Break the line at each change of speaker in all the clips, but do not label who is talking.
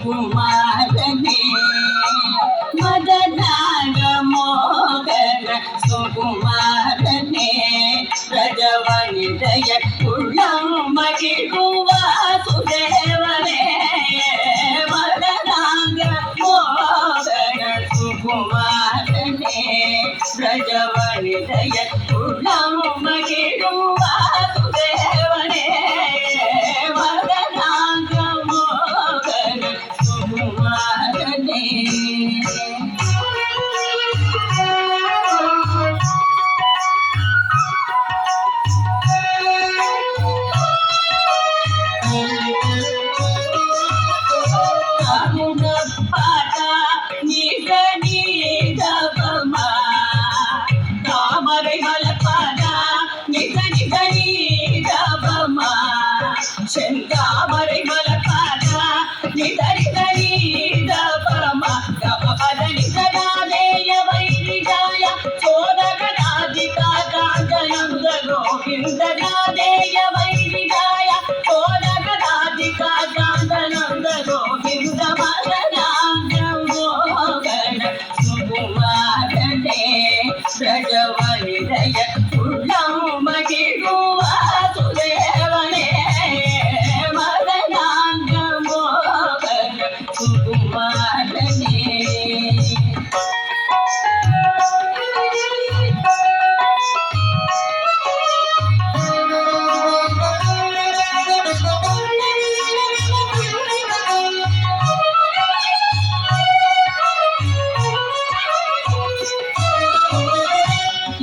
சுகுமாரனே மதனாக மோகன சுகுமாரனே பிரஜவனிதய உள்ளம் மகிழ்வா சுதேவனே மதனாக மோகன சுகுமாரனே பிரஜவனிதய உள்ளம் மகிழ்வா சுதேவனே செந்தாமரை மலப்பாதா நிதரி தரி தபமா கபபதனி சதாதேய வைரிகாய சோதகநாதிகா காஞ்சனந்த கோவிந்தநாதேய வைரிகாய சோதகநாதிகா காஞ்சனந்த கோவிந்த மதனாங்கம் மோகன சுகுமாரனே பிரஜவனிதய உள்ளம் மகிழ்வா சுதேவனே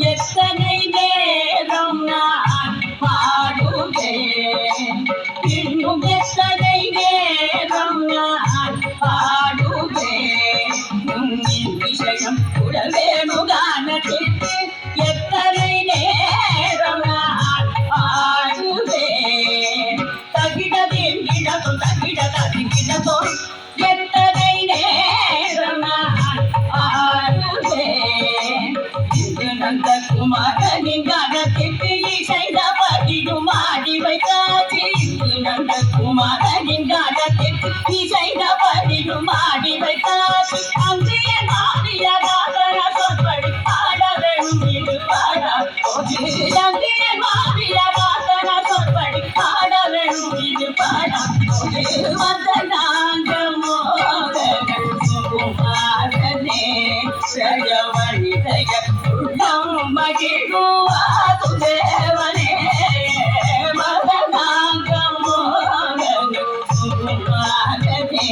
எத்தனை நேரம் நான் பாடுவேன் இன்னும் எத்தனை நேரம் நான் பாடுவேன் உன்னின் விஷயம் உடவேணுகானத்திற்கு எத்தனை நேரம் நான் பாடுவேன் தகிடதின் கிடக்கும் தகிடதின் கிடக்கும் எத்தனை நேரம் நான் பாடுவேன் நந்த குமாரனின் கானத்திற்கு இசைந்த பதியும் ஆடி வைத்தாச்சு நந்த குமாரனின் கானத்திற்கு இசைந்த பதியும் ஆடி வைத்தாச்சு அங்கேய மாறிய காதல சொற்படி பாட வேணும் இது பாடா அங்கேய மாறிய காதல சொற்படி பாட வேணும் இது பாடா வந்த நாங்கள் மோகன சுகுமாரனே பிரஜவனிதய மகிழ்வா சுதேவனே மதனாங்கம் மோகன சுகுமாரனே